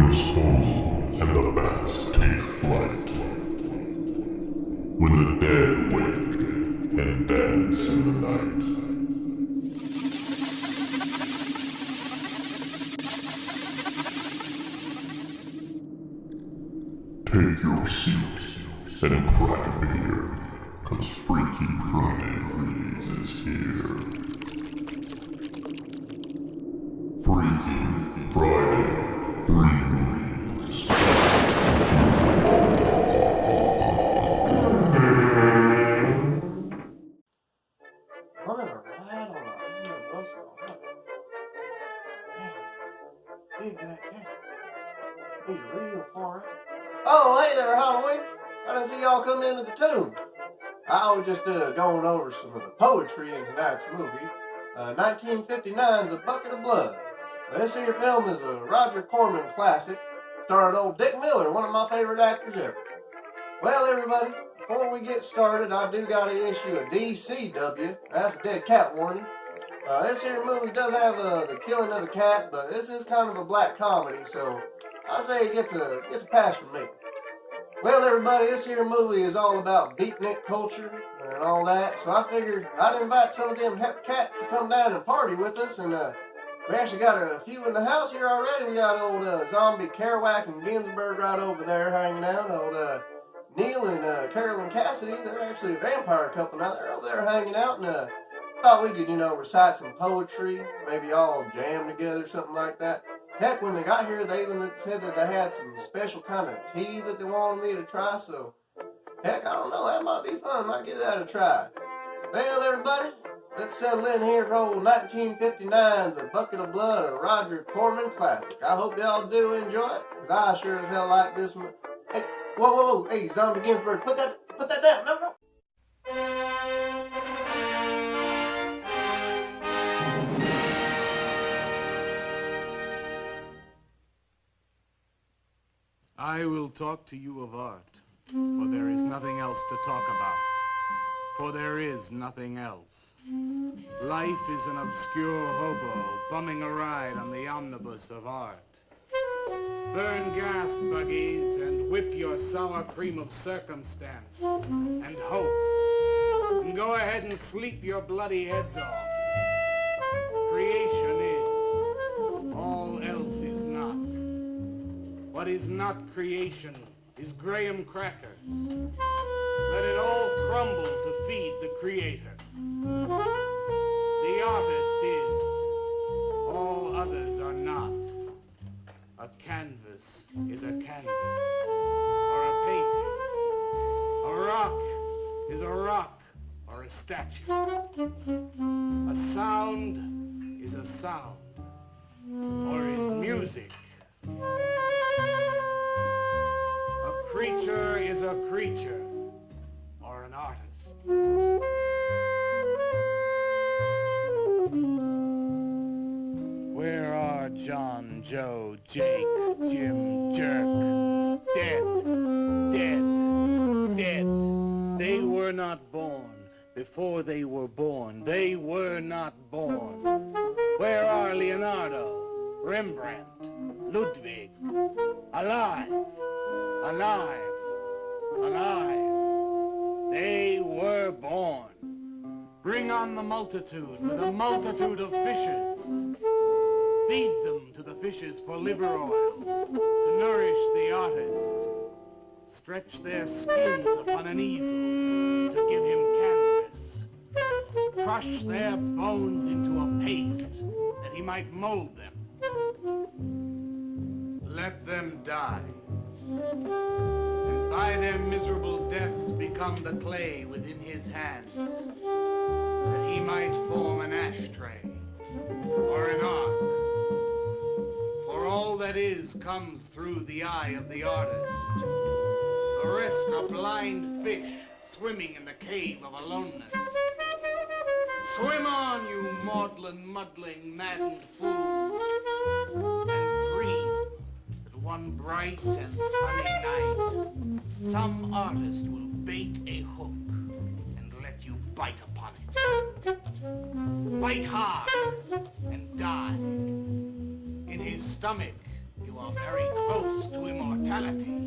curtain is full and the bats take flight. When the dead wake and dance in the night. Take your seat and crack a beer, 'cause Freaky Friday Freeze is here. Freaky Friday Freeze. I'm in a ride on a bus all right. Man, big that cat. He's real foray. Oh, hey there, Halloween. I didn't see y'all come into the tomb. I was just going over some of the poetry in tonight's movie. 1959's A Bucket of Blood. This here film is a Roger Corman classic, starring old Dick Miller, one of my favorite actors ever. Well, everybody, before we get started, I do gotta issue a DCW. That's a dead cat warning. This here movie does have the killing of a cat, but this is kind of a black comedy, so I say it gets a pass from me. Well, everybody, this here movie is all about beatnik culture and all that, so I figured I'd invite some of them cats to come down and party with us, and we actually got a few in the house here already. We got old Zombie Kerouac and Ginsberg right over there hanging out. Old Neil and Carolyn Cassidy, they're actually a vampire couple now. They're over there hanging out, and thought we could, recite some poetry, maybe all jam together, something like that. Heck, when they got here, they even said that they had some special kind of tea that they wanted me to try, so heck, I don't know, that might be fun. Might give that a try. Well, everybody, let's settle in here for old 1959's A Bucket of Blood, a Roger Corman classic. I hope y'all do enjoy it, because I sure as hell like this one. Hey, whoa, hey, Zombie Ginsberg, put that down, no. I will talk to you of art, for there is nothing else to talk about, for there is nothing else. Life is an obscure hobo bumming a ride on the omnibus of art. Burn gas buggies and whip your sour cream of circumstance and hope, and go ahead and sleep your bloody heads off. Creation is, all else is not. What is not creation is graham crackers. Let it all crumble to feed the creator. The artist is, all others are not. A canvas is a canvas, or a painting. A rock is a rock, or a statue. A sound is a sound, or is music. A creature is a creature, or an artist. Where are John, Joe, Jake, Jim, Jerk? Dead. They were not born. Before they were born, they were not born. Where are Leonardo, Rembrandt, Ludwig? Alive. They were born. Bring on the multitude with a multitude of fishes. Feed them to the fishes for liver oil, to nourish the artist. Stretch their skins upon an easel to give him canvas. Crush their bones into a paste that he might mold them. Let them die, and by their miserable deaths become the clay within his hands, that he might form an ashtray or an ark. For all that is comes through the eye of the artist. The rest are blind fish swimming in the cave of aloneness. Swim on, you maudlin, muddling, maddened fools, and dream that one bright and sunny night some artist will bait a hook and let you bite upon it. Bite hard and die. In his stomach you you are very close to immortality.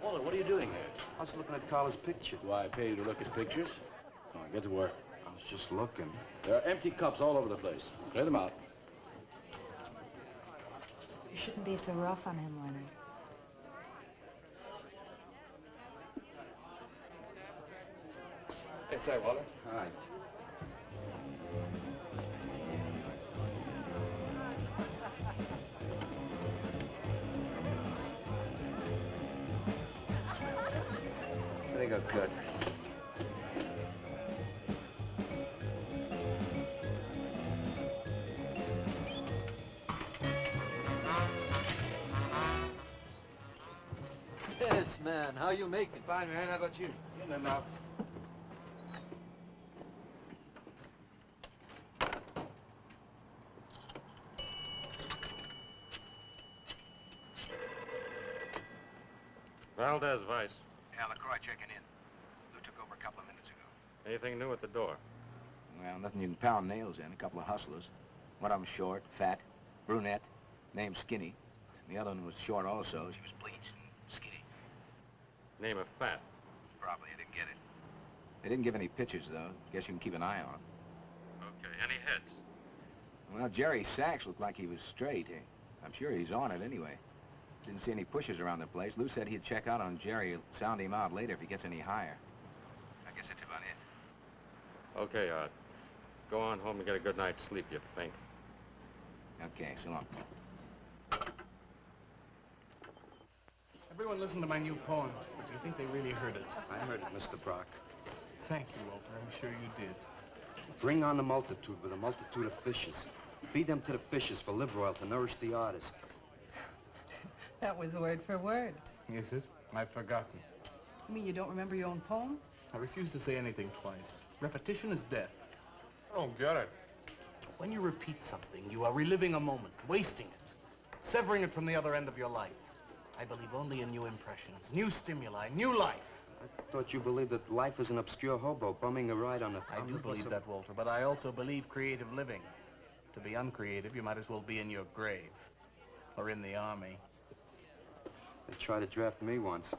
Walter, what are you doing here? I was looking at Carla's picture. Do I pay you to look at pictures? Come on, get to work. I was just looking. There are empty cups all over the place. Clear them out. You shouldn't be so rough on him, Leonard. Hey, say, Walter. Hi. There you go, Kurt. Yes, man. How you making? Fine, man. How about you? In and out. Valdez, Vice. Yeah, LaCroix checking in. Lou took over a couple of minutes ago. Anything new at the door? Well, nothing you can pound nails in. A couple of hustlers. One of them short, fat, brunette, named Skinny. The other one was short also. She was bleached and skinny. Name of fat. Probably, I didn't get it. They didn't give any pictures, though. Guess you can keep an eye on them. Okay. Any heads? Well, Jerry Sachs looked like he was straight. I'm sure he's on it anyway. Didn't see any pushers around the place. Lou said he'd check out on Jerry. He'll sound him out later if he gets any higher. I guess that's about it. Okay, Art. Go on home and get a good night's sleep, you think. Okay, so long. Everyone listened to my new poem, but do you think they really heard it? I heard it, Mr. Brock. Thank you, Walter. I'm sure you did. Bring on the multitude with a multitude of fishes. Feed them to the fishes for liver oil to nourish the artist. That was word for word. Is it? I've forgotten. You mean you don't remember your own poem? I refuse to say anything twice. Repetition is death. I don't get it. When you repeat something, you are reliving a moment, wasting it, severing it from the other end of your life. I believe only in new impressions, new stimuli, new life. I thought you believed that life is an obscure hobo bumming a ride on a... I do believe that, Walter, but I also believe creative living. To be uncreative, you might as well be in your grave or in the army. They tried to draft me once.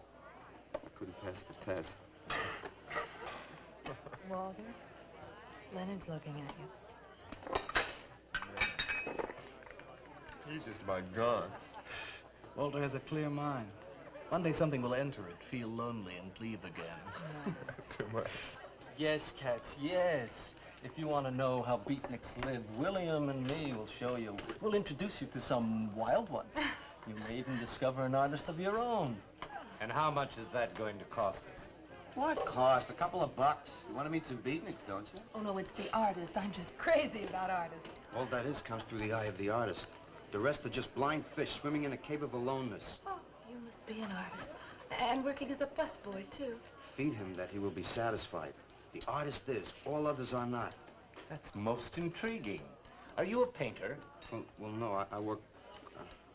I couldn't pass the test. Walter, Leonard's looking at you. He's just about gone. Walter has a clear mind. One day something will enter it, feel lonely, and leave again. Too much. Yes, cats, yes. If you want to know how beatniks live, William and me will show you. We'll introduce you to some wild ones. You may even discover an artist of your own. And how much is that going to cost us? What cost? A couple of bucks. You want to meet some beatniks, don't you? Oh, no, it's the artist. I'm just crazy about artists. All that is comes through the eye of the artist. The rest are just blind fish swimming in a cave of aloneness. Oh, you must be an artist. And working as a busboy, too. Feed him that he will be satisfied. The artist is. All others are not. That's most intriguing. Are you a painter? Well, no, I work...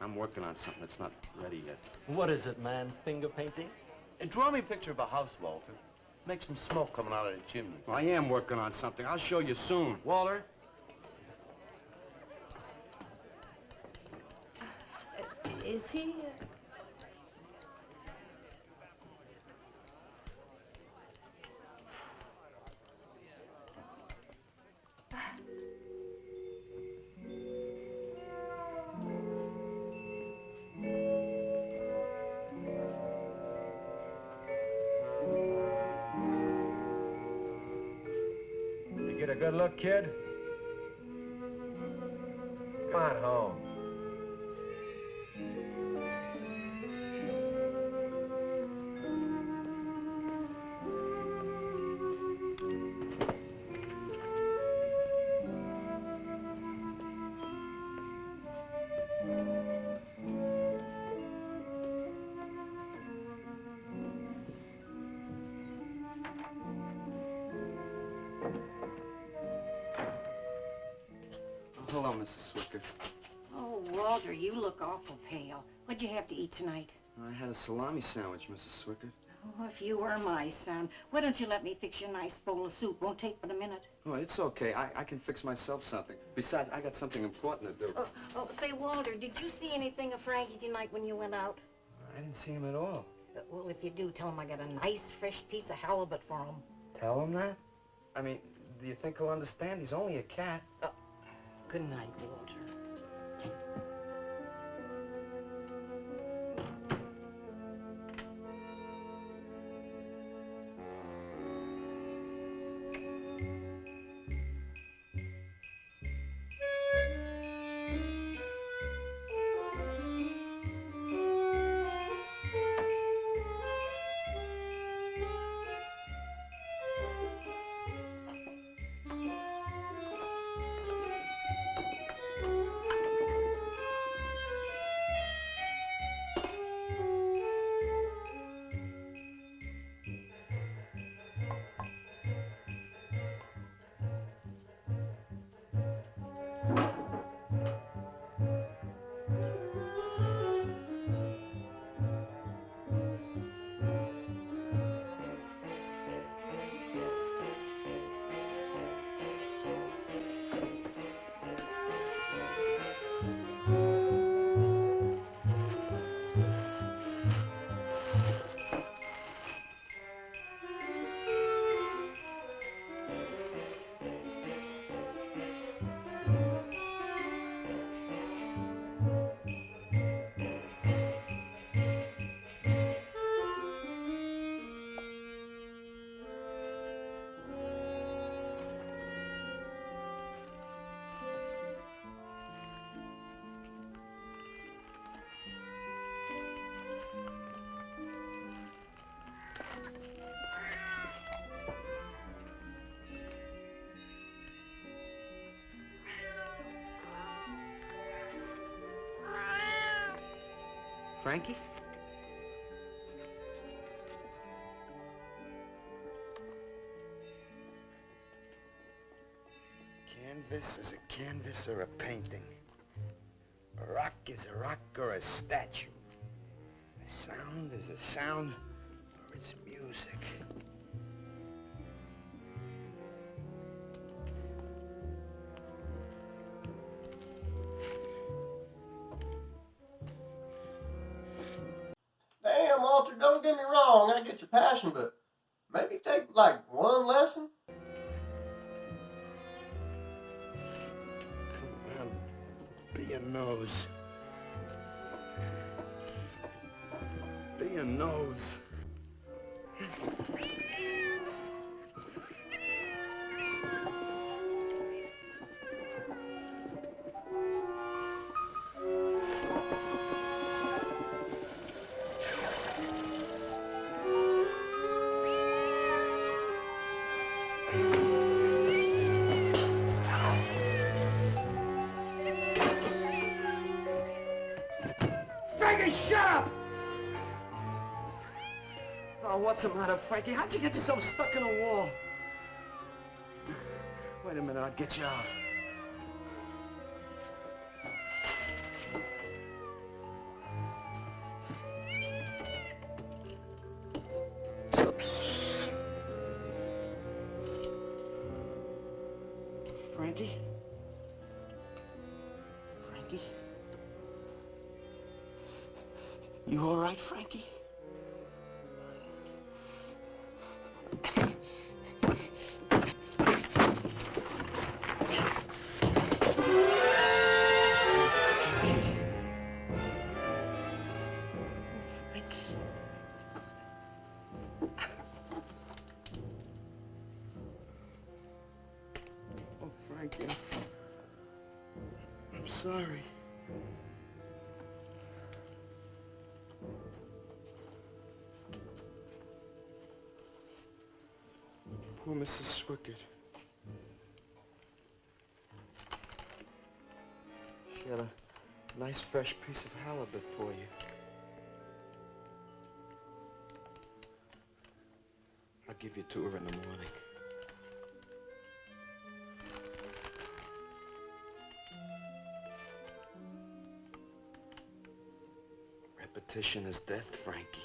I'm working on something that's not ready yet. What is it, man? Finger painting? Draw me a picture of a house, Walter. Make some smoke coming out of the chimney. Well, I am working on something. I'll show you soon. Walter? Is he... You get a good look, kid? Come on home. Hello, Mrs. Swicker. Oh, Walter, you look awful pale. What'd you have to eat tonight? I had a salami sandwich, Mrs. Swicker. Oh, if you were my son, why don't you let me fix you a nice bowl of soup? Won't take but a minute. Oh, it's okay. I can fix myself something. Besides, I got something important to do. Say, Walter, did you see anything of Frankie tonight when you went out? I didn't see him at all. Well, if you do, tell him I got a nice, fresh piece of halibut for him. Tell him that? I mean, do you think he'll understand? He's only a cat. Good night, Walter. Frankie? Canvas is a canvas or a painting. A rock is a rock or a statue. A sound is a sound or it's music. Damn, Walter, don't get me wrong. I get your passion, but maybe take like one lesson. Come on, be a nose. Be a nose. Frankie, shut up! Oh, what's the matter, Frankie? How'd you get yourself stuck in a wall? Wait a minute, I'll get you out. Frankie? Frankie? You all right, Frankie? Oh, Frankie, I'm sorry. Poor Mrs. Swickett. She had a nice fresh piece of halibut for you. I'll give you to her in the morning. Repetition is death, Frankie.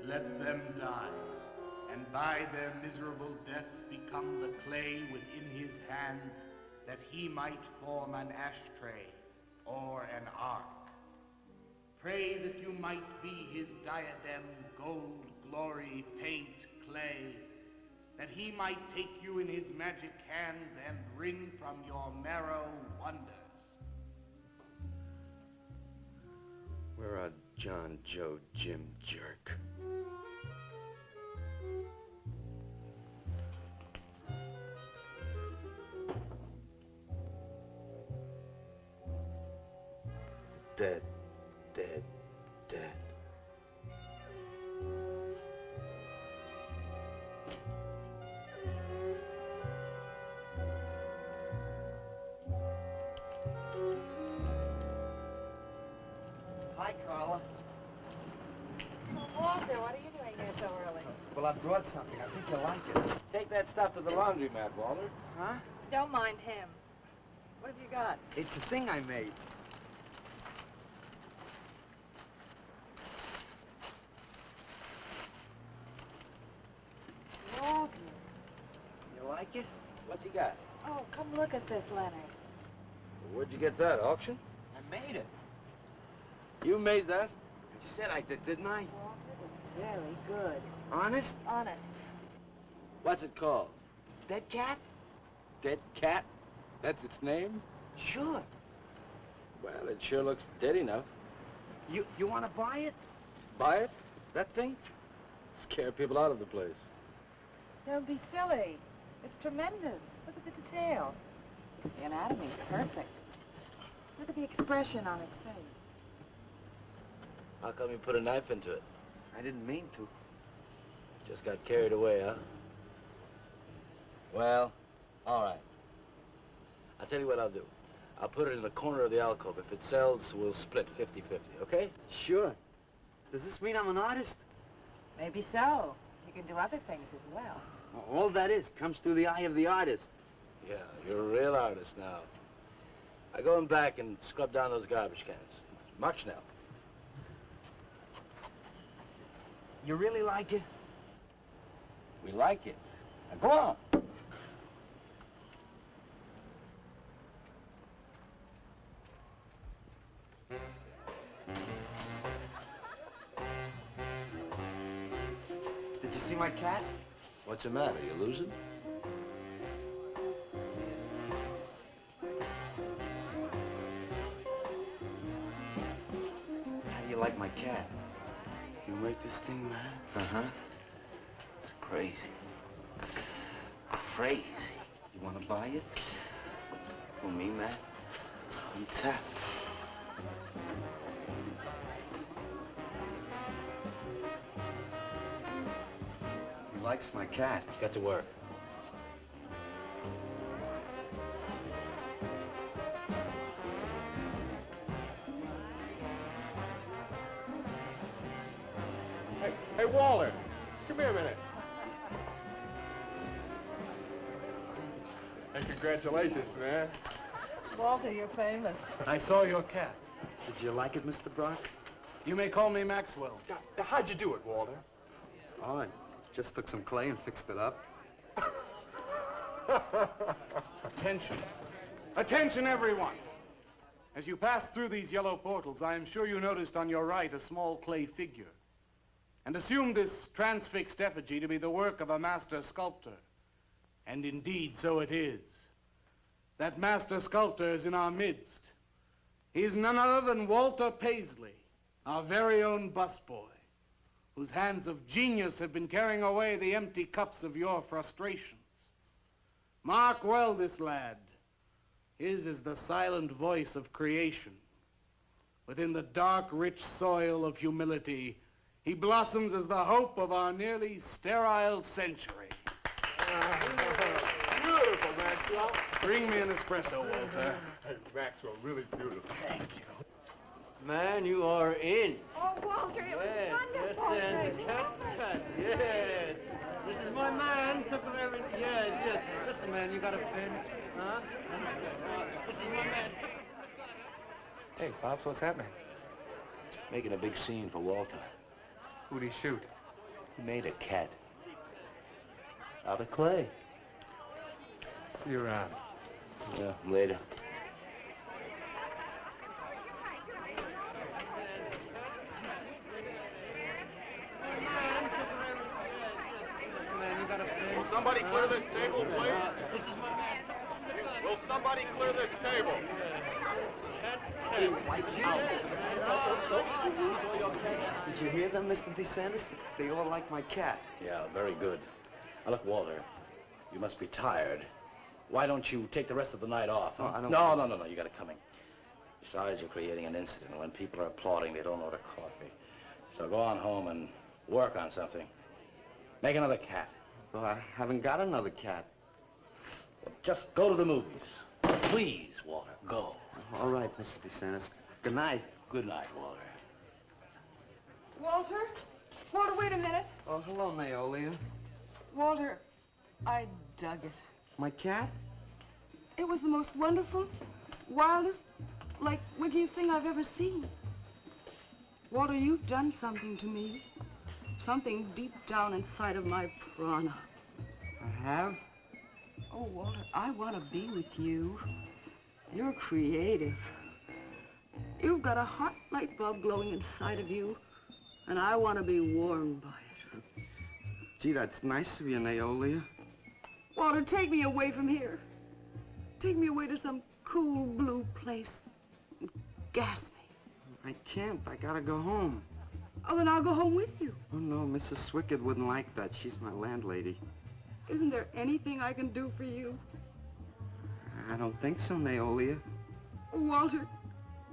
let them die, and by their miserable deaths become the clay within his hands, that he might form an ashtray or an ark. Pray that you might be his diadem, gold, glory, paint, clay, that he might take you in his magic hands and wring from your marrow wonders. We're a John, Joe, Jim jerk. Dead, dead, dead. Hi, Carla. Walter, what are you doing here so early? Well, I brought something. I think you'll like it. Take that stuff to the laundromat, Walter. Huh? Don't mind him. What have you got? It's a thing I made. Walter. You like it? What's he got? Oh, come look at this, Leonard. Where'd you get that, auction? I made it. You made that? I said I did, didn't I? Walter, it's very good. Honest? Honest. What's it called? Dead cat? Dead Cat? That's its name? Sure. Well, it sure looks dead enough. You want to buy it? Buy it? That thing? Scare people out of the place. Don't be silly. It's tremendous. Look at the detail. The anatomy's perfect. Look at the expression on its face. How come you put a knife into it? I didn't mean to. Just got carried away, huh? Well, all right. I'll tell you what I'll do. I'll put it in the corner of the alcove. If it sells, we'll split 50-50, okay? Sure. Does this mean I'm an artist? Maybe so. You can do other things as well. All that is comes through the eye of the artist. Yeah, you're a real artist now. I go in back and scrub down those garbage cans. Much now. You really like it? We like it. Now go on. Did you see my cat? What's the matter? You losing? How do you like my cat? You make this thing, man? Uh-huh. It's crazy. Crazy. You want to buy it? Who, me, man? I'm tapped. He likes my cat. Get to work. Hey, Walter, come here a minute. Hey, congratulations, man. Walter, you're famous. I saw your cat. Did you like it, Mr. Brock? You may call me Maxwell. How'd you do it, Walter? Oh, I just took some clay and fixed it up. Attention. Attention, everyone. As you pass through these yellow portals, I am sure you noticed on your right a small clay figure, and assumed this transfixed effigy to be the work of a master sculptor. And indeed, so it is. That master sculptor is in our midst. He is none other than Walter Paisley, our very own busboy, whose hands of genius have been carrying away the empty cups of your frustrations. Mark well this lad. His is the silent voice of creation. Within the dark, rich soil of humility, he blossoms as the hope of our nearly sterile century. Beautiful, Maxwell. Bring me an espresso, Walter. Hey, Maxwell, really beautiful. Thank you. Man, you are in. Oh, Walter, it was wonderful. Yes, the cat's cut. Yes. This is my man. Took with everything. Yes, yes. Listen, man, you got a pin? Huh? This is my man. Hey, Pops, what's happening? Making a big scene for Walter. Who'd he shoot? He made a cat. Out of clay. See you around. Yeah, later. Will somebody clear this table, please? Will somebody clear this table? Did you hear them, Mr. DeSantis? They all like my cat. Yeah, very good. Now, look, Walter, you must be tired. Why don't you take the rest of the night off? Huh? Oh, I don't No, you gotta come in. Besides, you're creating an incident. When people are applauding, they don't order coffee. So go on home and work on something. Make another cat. Well, I haven't got another cat. Well, just go to the movies. Please, Walter, go. All right, Mr. DeSantis. Good night. Good night, Walter. Walter? Walter, wait a minute. Oh, hello, Naolia. Walter, I dug it. My cat? It was the most wonderful, wildest, like, wickiest thing I've ever seen. Walter, you've done something to me. Something deep down inside of my prana. I have? Oh, Walter, I want to be with you. You're creative. You've got a hot light bulb glowing inside of you, and I want to be warmed by it. Gee, that's nice of you, Naolia. Walter, take me away from here. Take me away to some cool blue place. Gas me. I can't. I gotta go home. Oh, then I'll go home with you. Oh, no, Mrs. Swickard wouldn't like that. She's my landlady. Isn't there anything I can do for you? I don't think so, Naolia. Oh, Walter,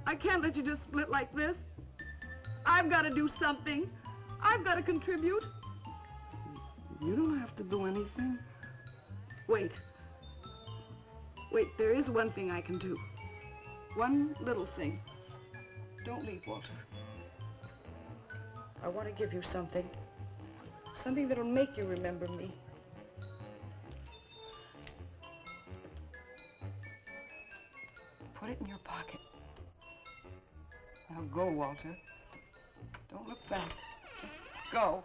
I can't let you just split like this. I've got to do something. I've got to contribute. You don't have to do anything. Wait. Wait, there is one thing I can do. One little thing. Don't leave, Walter. I want to give you something. Something that'll make you remember me. Put it in your pocket. Now go, Walter. Don't look back. Just go.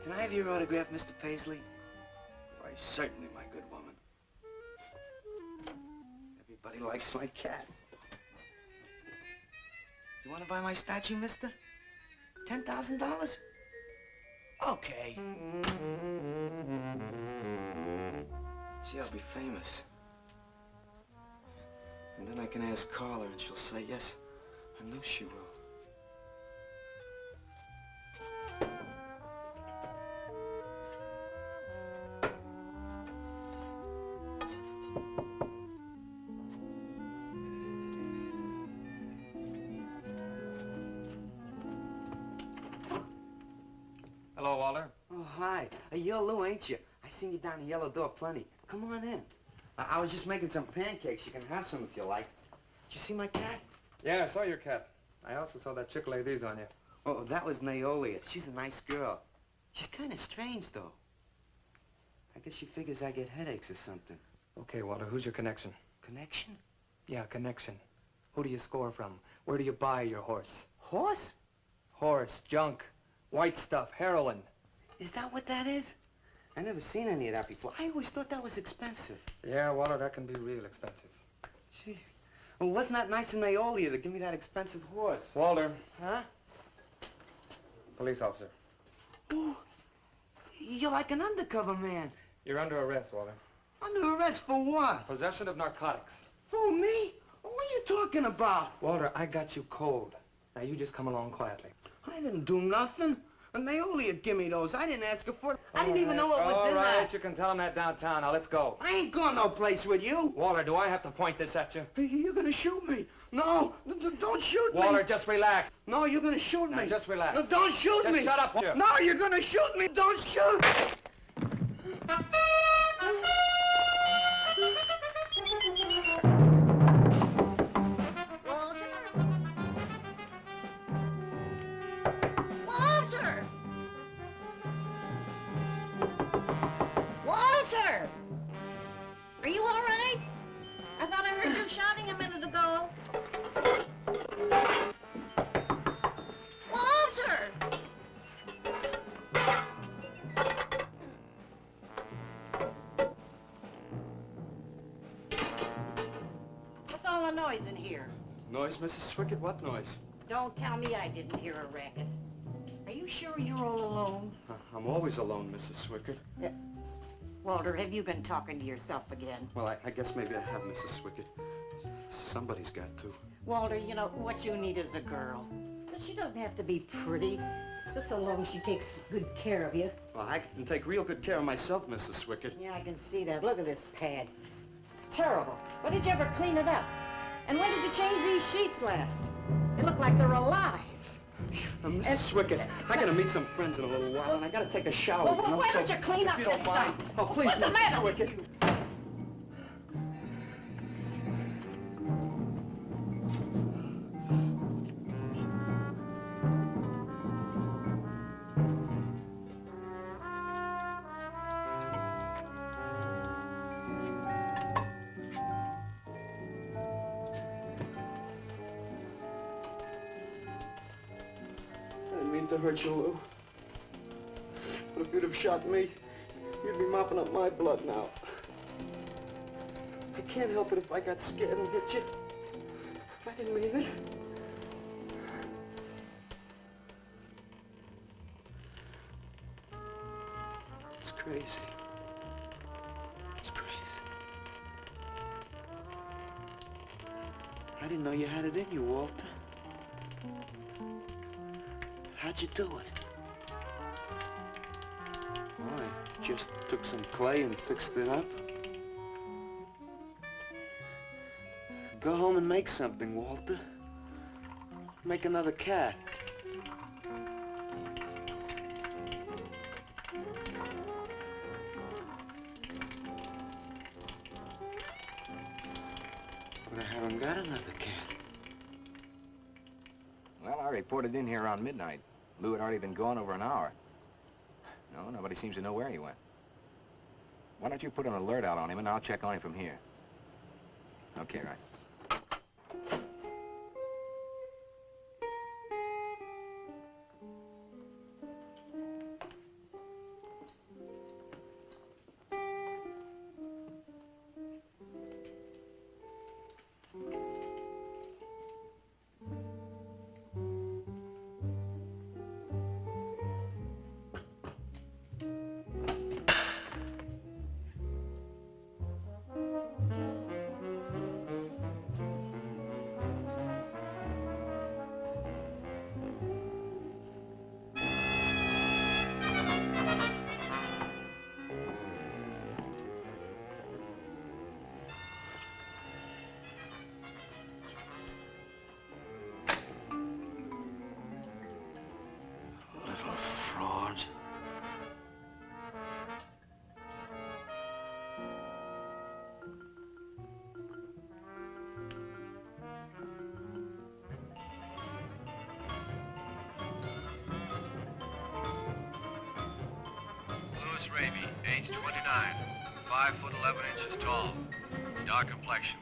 Can I have your autograph, Mr. Paisley? Why, certainly, my good woman. Everybody likes my cat. You want to buy my statue, mister? $10,000? Okay. Gee, I'll be famous. And then I can ask Carla, and she'll say yes. I know she will. Hello, Walter. Oh, hi. You're Lou, ain't you? I seen you down the yellow door plenty. Come on in. I was just making some pancakes. You can have some if you like. Did you see my cat? Yeah, I saw your cat. I also saw that chick lay these on you. Oh, that was Naolia. She's a nice girl. She's kind of strange, though. I guess she figures I get headaches or something. Okay, Walter, who's your connection? Connection? Yeah, connection. Who do you score from? Where do you buy your horse? Horse? Horse, junk, white stuff, heroin. Is that what that is? I never seen any of that before. I always thought that was expensive. Yeah, Walter, that can be real expensive. Gee. Well, wasn't that nice of Naolia to give me that expensive horse? Walter. Huh? Police officer. Oh, You're like an undercover man. You're under arrest, Walter. Under arrest for what? Possession of narcotics. For me? What are you talking about? Walter, I got you cold. Now you just come along quietly. I didn't do nothing. And they only give me those. I didn't ask her for it. I didn't even know what was in All there. right, you can tell them that downtown. Now let's go. I ain't going no place with you. Walter, do I have to point this at you? You're gonna shoot me. No, don't shoot me. Walter, just relax. No, you're gonna shoot me. Now, just relax. No, don't shoot Just me. shut up, Walter. No, you're gonna shoot me. Don't shoot. Walter! Walter! Are you all right? I thought I heard you shouting a minute ago. Walter! What's all the noise in here? Noise, Mrs. Swickett? What noise? Don't tell me I didn't hear a racket. Are you sure you're all alone? I'm always alone, Mrs. Swickett. Walter, have you been talking to yourself again? Well, I guess maybe I have, Mrs. Swickett. Somebody's got to. Walter, you know, what you need is a girl. But she doesn't have to be pretty, just so long as she takes good care of you. Well, I can take real good care of myself, Mrs. Swickett. Yeah, I can see that. Look at this pad. It's terrible. When did you ever clean it up? And when did you change these sheets last? They look like they're alive. Mrs. Swickett, I gotta meet some friends in a little while, and I gotta take a shower. Well, you know, why so don't you clean up if you don't this mind. stuff? Oh, please, What's the Mrs. matter? Swickett. I didn't mean to hurt you, Lou. But if you'd have shot me, you'd be mopping up my blood now. I can't help it if I got scared and hit you. I didn't mean it. It's crazy. It's crazy. I didn't know you had it in you, Walter. How'd you do it? Well, I just took some clay and fixed it up. Go home and make something, Walter. Make another cat. But I haven't got another cat. Well, I reported in here around midnight. Lou had already been gone over an hour. No, nobody seems to know where he went. Why don't you put an alert out on him, and I'll check on him from here. Okay, right. Little fraud. Louis Raby, age 29, 5 foot 11 inches tall, dark complexion,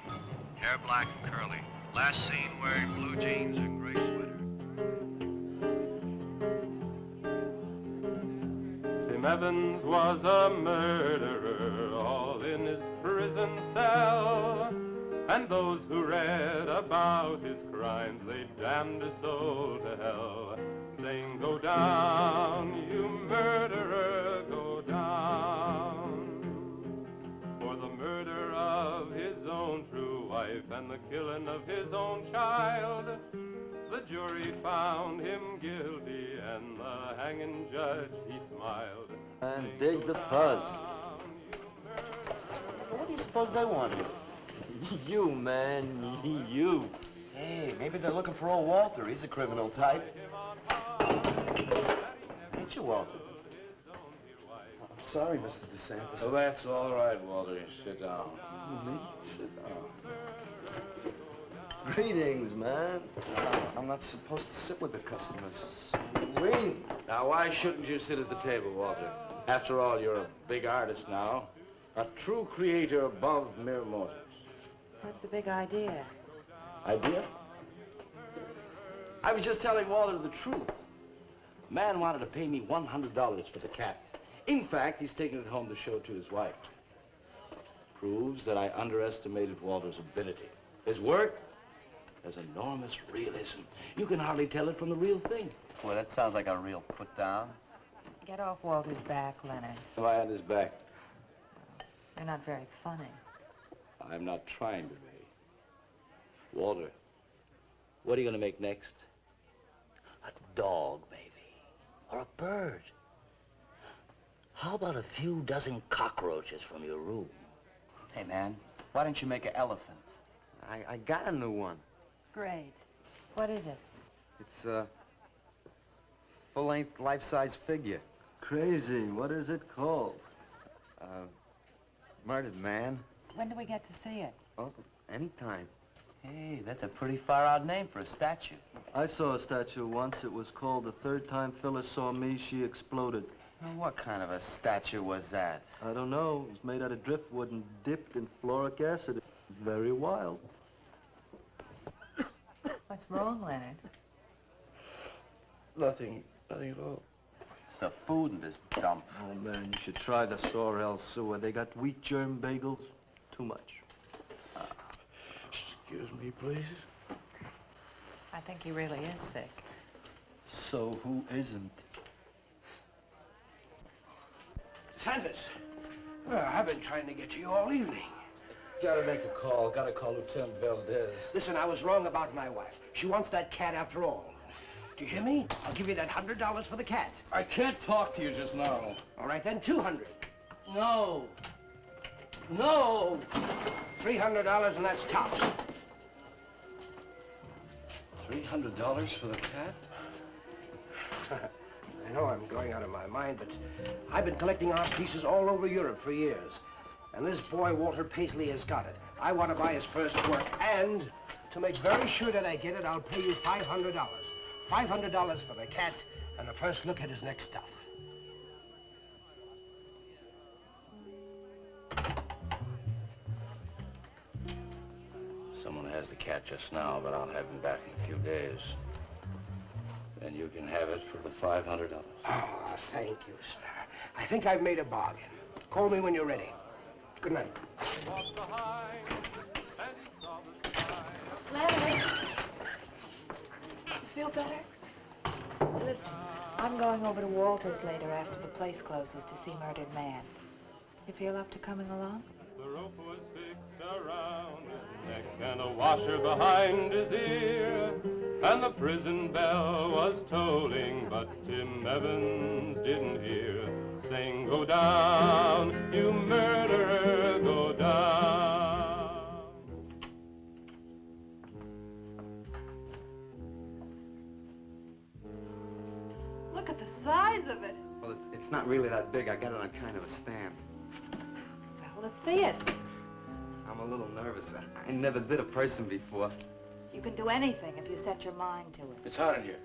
hair black and curly. Last seen wearing blue jeans and gray sweater. Tim Evans was a murderer, all in his prison cell. And those who read about his crimes, they damned his soul to hell, saying, "Go down, you murderer, go killing of his own child. The jury found him guilty, and the hanging judge, he smiled. And dig the fuzz. What do you suppose they want here? You, man, you. Hey, maybe they're looking for old Walter. He's a criminal type. Ain't you, Walter? Sorry, Mr. DeSantis. Oh, that's all right, Walter. Sit down. Me? Sit down. Greetings, man. I'm not supposed to sit with the customers. Wait. Now, why shouldn't you sit at the table, Walter? After all, you're a big artist now. A true creator above mere mortals. What's the big idea? Idea? I was just telling Walter the truth. A man wanted to pay me $100 for the cat. In fact, he's taking it home to show to his wife. Proves that I underestimated Walter's ability. His work has enormous realism. You can hardly tell it from the real thing. Well, that sounds like a real put down. Get off Walter's back, Leonard. Am I on his back? You're not very funny. I'm not trying to be. Walter, what are you going to make next? A dog, maybe. Or a bird. How about a few dozen cockroaches from your room? Hey, man, why don't you make an elephant? I got a new one. Great. What is it? It's a full-length, life-size figure. Crazy. What is it called? Murdered Man. When do we get to see it? Oh, anytime. Hey, that's a pretty far-out name for a statue. I saw a statue once. It was called The Third Time Phyllis Saw Me, She Exploded. Now, what kind of a statue was that? I don't know. It was made out of driftwood and dipped in fluoric acid. Very wild. What's wrong, Leonard? Nothing at all. It's the food in this dump. Oh, man, you should try the Sorrel sewer. They got wheat germ bagels. Too much. Excuse me, please. I think he really is sick. So who isn't? Sanders, well, I've been trying to get to you all evening. Gotta make a call. Gotta call Lieutenant Valdez. Listen, I was wrong about my wife. She wants that cat after all. Do you hear me? I'll give you that $100 for the cat. I can't talk to you just now. All right, then, $200. No. No. $300, and that's tops. $300 for the cat? I know I'm going out of my mind, but I've been collecting art pieces all over Europe for years. And this boy, Walter Paisley, has got it. I want to buy his first work, and to make very sure that I get it, I'll pay you $500. $500 for the cat, and the first look at his next stuff. Someone has the cat just now, but I'll have him back in a few days. Then you can have it for the $500. Oh, thank you, sir. I think I've made a bargain. Call me when you're ready. Good night. Leonard! You feel better? Listen, I'm going over to Walter's later after the place closes to see Murdered Man. You feel up to coming along? The rope was fixed around his neck and a washer behind his ear, and the prison bell was tolling, but Tim Evans didn't hear. Saying, go down, you murderer, go down. Look at the size of it. Well, it's not really that big. I got it on kind of a stand. Well, let's see it. I'm a little nervous. I never did a person before. You can do anything if you set your mind to it. It's hot in here.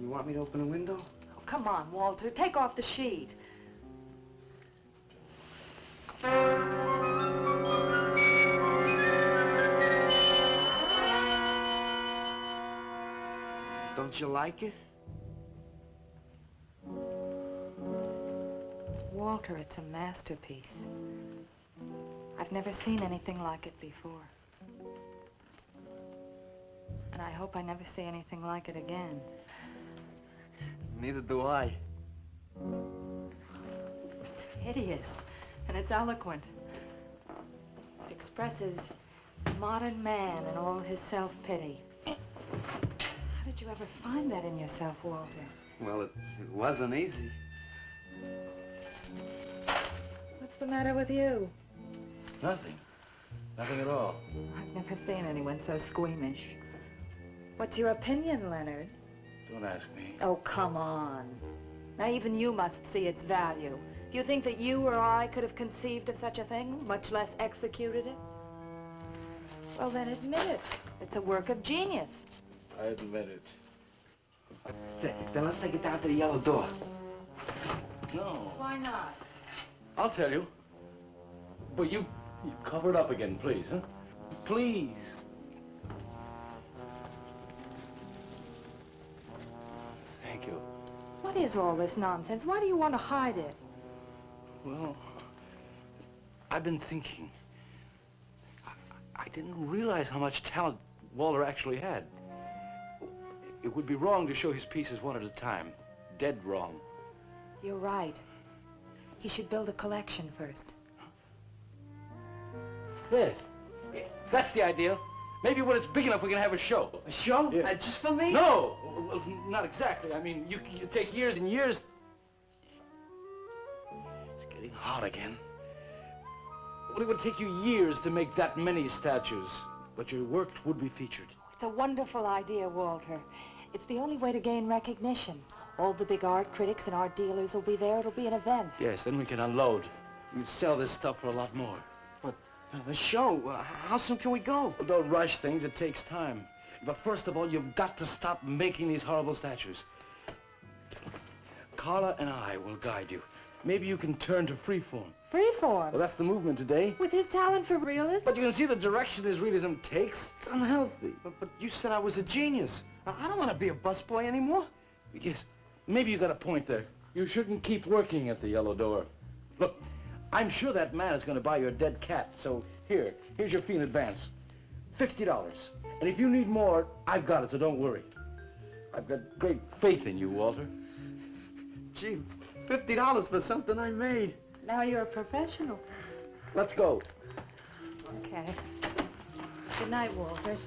You want me to open a window? Oh, come on, Walter. Take off the sheet. Don't you like it? Walter, it's a masterpiece. I've never seen anything like it before. And I hope I never see anything like it again. Neither do I. It's hideous, and it's eloquent. It expresses Modern man and all his self-pity. How did you ever find that in yourself, Walter? Well, it wasn't easy. What's the matter with you? Nothing. Nothing at all. I've never seen anyone so squeamish. What's your opinion, Leonard? Don't ask me. Oh, come on. Now, even you must see its value. Do you think that you or I could have conceived of such a thing, much less executed it? Well, then admit it. It's a work of genius. I admit it. Then let's take it down to the yellow door. No. Why not? I'll tell you. But you cover it up again, please, huh? Please. Thank you. What is all this nonsense? Why do you want to hide it? Well, I've been thinking. I didn't realize how much talent Walter actually had. It would be wrong to show his pieces one at a time. Dead wrong. You're right. He should build a collection first. There. That's the idea. Maybe when it's big enough, we can have a show. A show? Yeah. Just for me? No, well, not exactly. I mean, you take years and years. It's getting hot again. Well, it would take you years to make that many statues, but your work would be featured. It's a wonderful idea, Walter. It's the only way to gain recognition. All the big art critics and art dealers will be there. It'll be an event. Yes, then we can unload. We can sell this stuff for a lot more. But the show, how soon can we go? Well, don't rush things. It takes time. But first of all, you've got to stop making these horrible statues. Carla and I will guide you. Maybe you can turn to freeform. Freeform? Well, that's the movement today. With his talent for realism? But you can see the direction his realism takes. It's unhealthy. But you said I was a genius. I don't want to be a busboy anymore. Yes, maybe you got a point there. You shouldn't keep working at the yellow door. Look, I'm sure that man is going to buy your dead cat. So here's your fee in advance. $50. And if you need more, I've got it, so don't worry. I've got great faith in you, Walter. Gee, $50 for something I made. Now you're a professional. Let's go. Okay. Good night, Walter.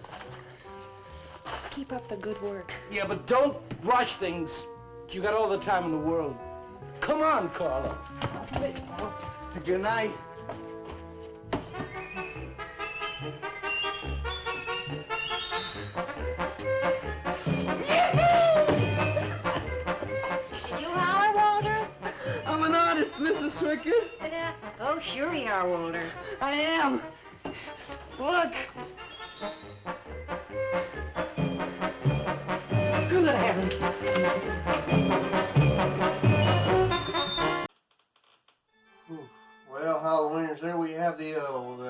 Keep up the good work. Yeah, but don't rush things. You got all the time in the world. Come on, Carla. Good night. Did you holler, Walter? I'm an artist, Mrs. Swickers. Oh, sure you are, Walter. I am. Look. Good heavens. Well, Halloweeniers, there we have the old,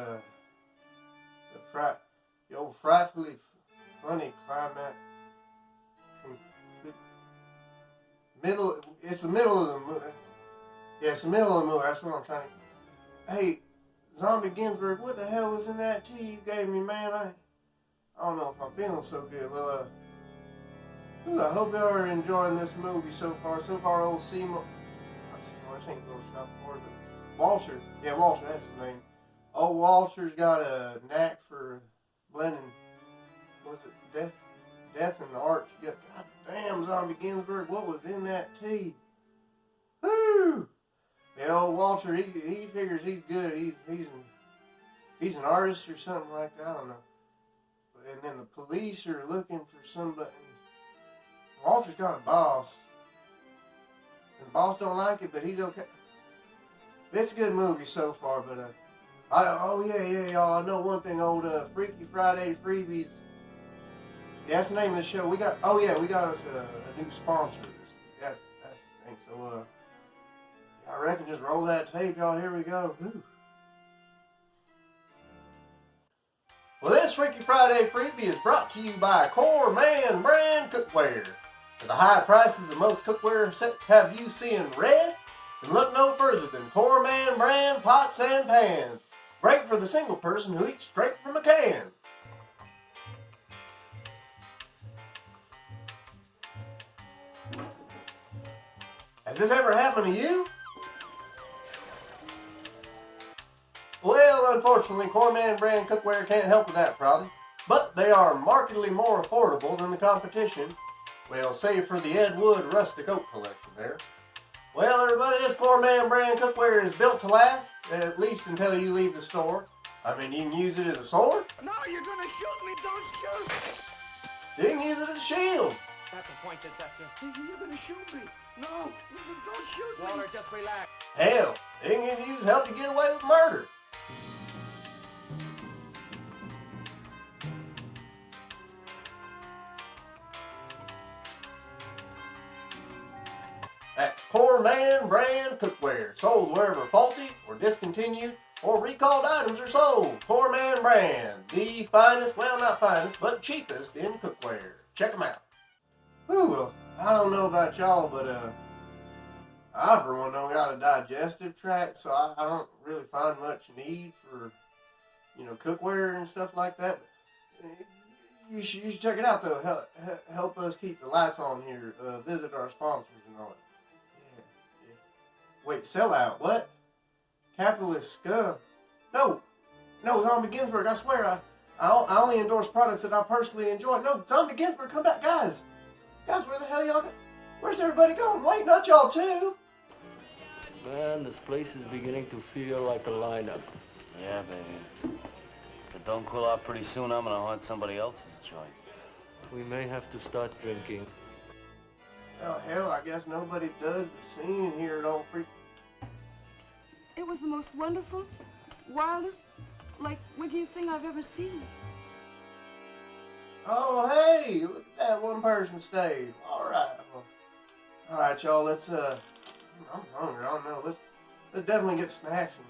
frightfully funny climax. It's the middle of the movie. Yeah, it's the middle of the movie. That's what I'm trying to. Hey, Zombie Ginsburg, what the hell was in that tea you gave me, man? I don't know if I'm feeling so good. Well, I hope y'all are enjoying this movie so far. So far, old Seymour. Not Seymour, this ain't Little Shop of Horrors, but Walter. Yeah, Walter, that's his name. Old Walter's got a knack for blending. Was it death and art? God damn, Zombie Ginsburg, what was in that tea? Woo! Yeah, old Walter, he figures he's good. He's an artist or something like that. I don't know. And then the police are looking for somebody. Walter's got a boss. And the boss don't like it, but he's okay. It's a good movie so far, but y'all. I know one thing. Old Freaky Friday Freebies. Yeah, that's the name of the show. We got us a new sponsor. That's the thing. So I reckon just roll that tape, y'all. Here we go. Woo. Well, this Freaky Friday Freebie is brought to you by Corman brand cookware. For the high prices of most cookware sets have you seeing red? Then look no further than Corman brand pots and pans. Great for the single person who eats straight from a can. Has this ever happened to you? Well, Well, unfortunately, Corman brand cookware can't help with that problem, but they are markedly more affordable than the competition. Well, save for the Ed Wood Rustic Oak collection there. Well, everybody, this Corman brand cookware is built to last, at least until you leave the store. I mean, you can use it as a sword. No, you're gonna shoot me! Don't shoot! You can use it as a shield. Have to point this at you. You're gonna shoot me! No! Don't shoot me! Walter, just relax. Hell, it can even use to help you get away with murder. That's Corman brand cookware, sold wherever faulty or discontinued or recalled items are sold. Corman brand, the finest, well not finest, but cheapest in cookware. Check them out. Whew, well, I don't know about y'all, but I for one don't got a digestive tract, so I don't really find much need for, cookware and stuff like that. But you should check it out though. Help us keep the lights on here. Visit our sponsors and all that. Yeah. Wait, sellout? What? Capitalist scum? No, Zombie Ginsburg. I swear, I only endorse products that I personally enjoy. No, Zombie Ginsburg, come back, guys. Guys, where the hell y'all? Where's everybody going? Wait, not y'all too. Man, this place is beginning to feel like a lineup. Yeah, baby. If it don't cool out pretty soon, I'm gonna haunt somebody else's joint. We may have to start drinking. Well, hell, I guess nobody dug the scene here at Old Freak. It was the most wonderful, wildest, wickiest thing I've ever seen. Oh, hey, look at that one person stayed. All right, y'all, let's, I'm hungry, I don't know, let's definitely get snacks and,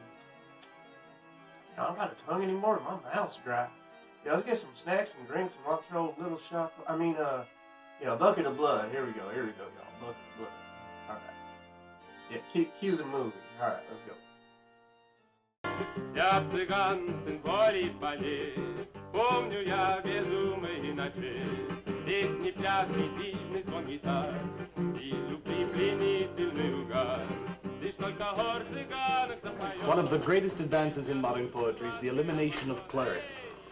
I don't got a tongue anymore, my mouth's dry. Yeah, let's get some snacks and drinks and watch your old little shop, Bucket of Blood, here we go, y'all, Bucket of Blood. All right. Yeah, cue the movie. All right, let's go. Я цыган, сын полей полей, помню я безумные ночи, песни, пляски, дивный звон гитар и любви пленительный угар. Лишь только хор цыганок запоет. One of the greatest advances in modern poetry is the elimination of clarity.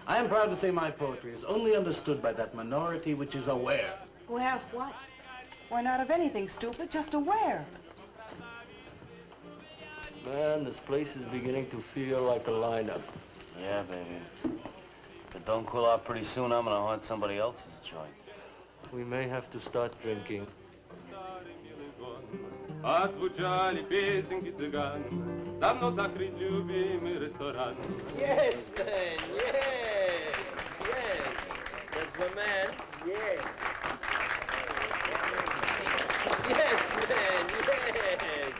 I am proud to say my poetry is only understood by that minority which is aware. Aware of what? Why, not of anything, stupid, just aware. Man, this place is beginning to feel like a lineup. Yeah, baby. If it don't cool out pretty soon, I'm gonna haunt somebody else's joint. We may have to start drinking. Отзвучали песенки цыган, давно закрыт любимый ресторан. Yes, man, yeah, yeah. That's my man, yeah. Yes, man, yes.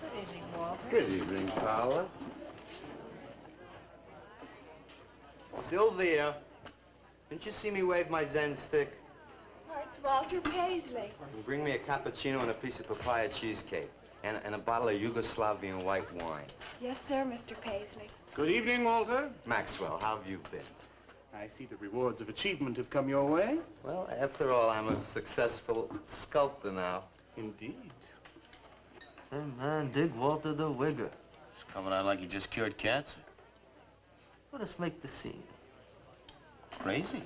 Good evening, Walter. Good evening, Paula. Sylvia, didn't you see me wave my Zen stick? Oh, it's Walter Paisley. Bring me a cappuccino and a piece of papaya cheesecake. And a bottle of Yugoslavian white wine. Yes, sir, Mr. Paisley. Good evening, Walter. Maxwell, how have you been? I see the rewards of achievement have come your way. Well, after all, I'm a successful sculptor now. Indeed. Hey, man, dig Walter the Wigger. It's coming out like you just cured cancer. Let us make the scene. Crazy.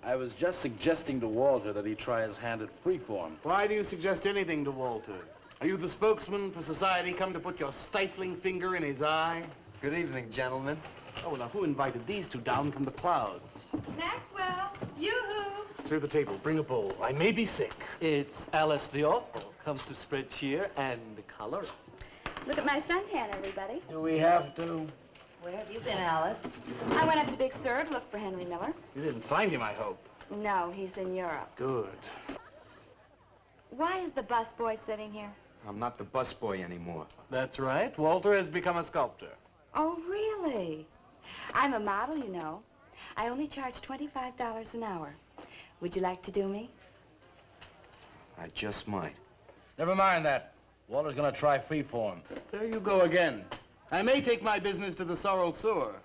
I was just suggesting to Walter that he try his hand at freeform. Why do you suggest anything to Walter? Are you the spokesman for society come to put your stifling finger in his eye? Good evening, gentlemen. Oh, now who invited these two down from the clouds? Maxwell, yoo-hoo. Clear the table, bring a bowl. I may be sick. It's Alice the Awful. Comes to spread cheer and color. Look at my suntan, everybody. Do we have to? Where have you been, Alice? I went up to Big Sur to look for Henry Miller. You didn't find him, I hope. No, he's in Europe. Good. Why is the busboy sitting here? I'm not the busboy anymore. That's right. Walter has become a sculptor. Oh, really? I'm a model, you know. I only charge $25 an hour. Would you like to do me? I just might. Never mind that. Walter's gonna try freeform. There you go again. I may take my business to the sorrel sewer.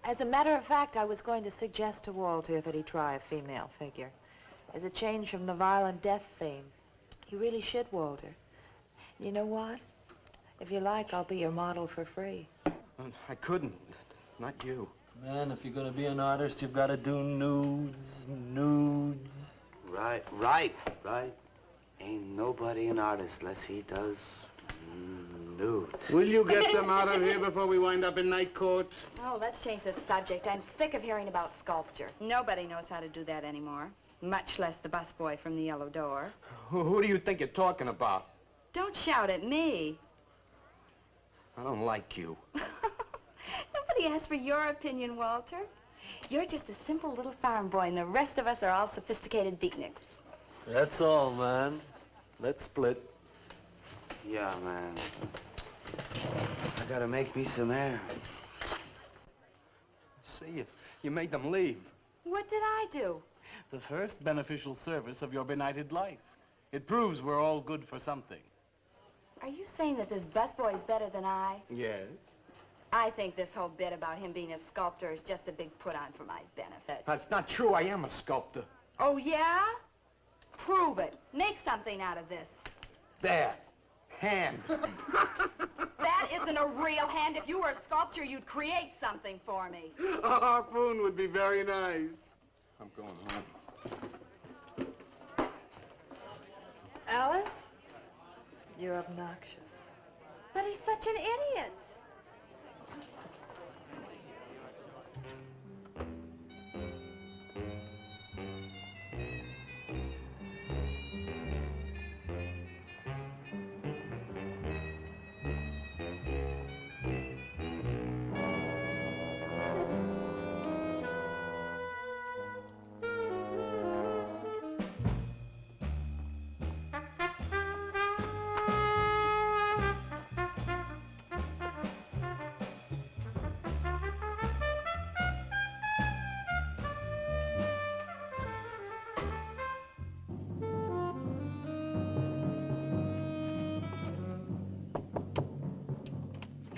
As a matter of fact, I was going to suggest to Walter that he try a female figure. As a change from the violent death theme. He really should, Walter. You know what? If you like, I'll be your model for free. I couldn't. Not you. Man, if you're gonna be an artist, you've got to do nudes, nudes. Right. Ain't nobody an artist unless he does nudes. Will you get them out of here before we wind up in night court? Oh, let's change the subject. I'm sick of hearing about sculpture. Nobody knows how to do that anymore, much less the busboy from the Yellow Door. Who do you think you're talking about? Don't shout at me. I don't like you. Nobody asked for your opinion, Walter. You're just a simple little farm boy, and the rest of us are all sophisticated beatniks. That's all, man. Let's split. Yeah, man. I gotta make me some air. See, you made them leave. What did I do? The first beneficial service of your benighted life. It proves we're all good for something. Are you saying that this busboy is better than I? Yes. I think this whole bit about him being a sculptor is just a big put-on for my benefit. That's not true. I am a sculptor. Oh, yeah? Prove it. Make something out of this. There. Hand. That isn't a real hand. If you were a sculptor, you'd create something for me. A harpoon would be very nice. I'm going home. Alice? You're obnoxious. But he's such an idiot.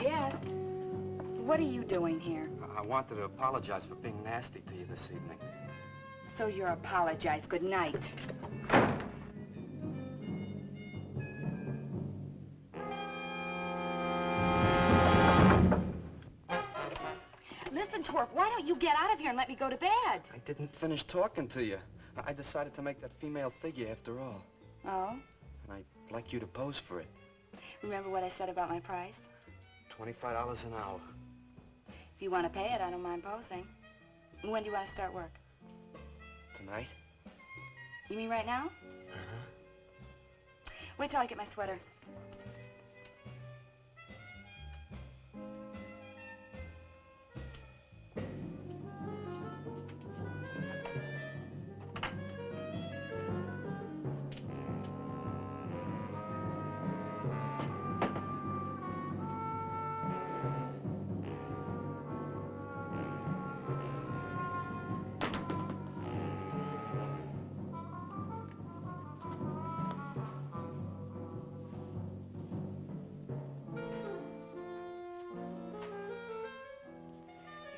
Yes. What are you doing here? I wanted to apologize for being nasty to you this evening. So you're apologize. Good night. Listen, Twerp, why don't you get out of here and let me go to bed? I didn't finish talking to you. I decided to make that female figure after all. Oh? And I'd like you to pose for it. Remember what I said about my price? $25 an hour. If you want to pay it, I don't mind posing. When do you want to start work? Tonight? You mean right now? Uh-huh. Wait till I get my sweater.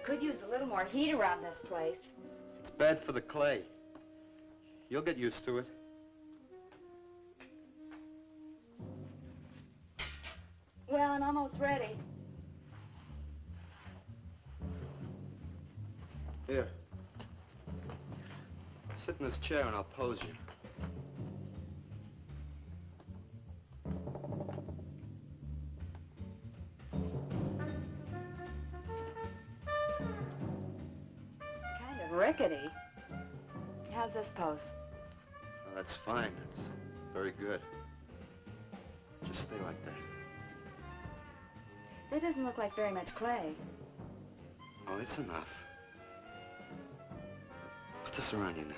Could use a little more heat around this place. It's bad for the clay. You'll get used to it. Well, I'm almost ready. Here. Sit in this chair and I'll pose you. Kind of rickety. How's this pose? Oh, that's fine. It's very good. Just stay like that. That doesn't look like very much clay. Oh, it's enough. Put this around your neck.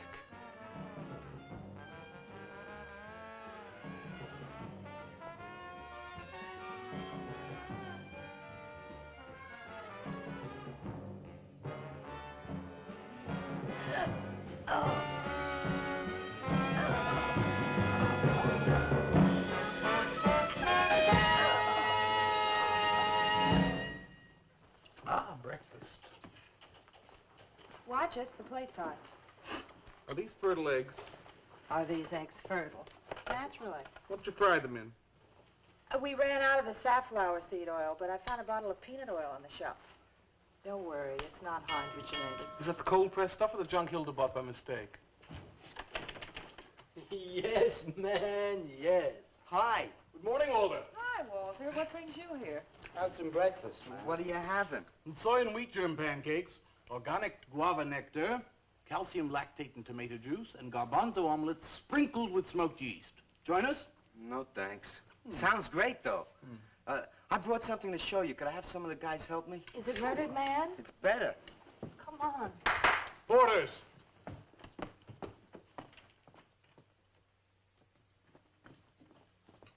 Breakfast. Watch it, the plate's hot. Are these fertile eggs? Are these eggs fertile? Naturally. What you fry them in? We ran out of the safflower seed oil, but I found a bottle of peanut oil on the shelf. Don't worry, it's not hydrogenated. Is that the cold-pressed stuff or the junk Hilda bought by mistake? Yes, man, yes. Hi. Good morning, Walter. Hi, Walter. What brings you here? Have some breakfast, man. What are you having? And soy and wheat germ pancakes, organic guava nectar, calcium lactate and tomato juice, and garbanzo omelets sprinkled with smoked yeast. Join us? No, thanks. Sounds great, though. I brought something to show you. Could I have some of the guys help me? Is it Murdered Man? It's better. Come on. Boarders!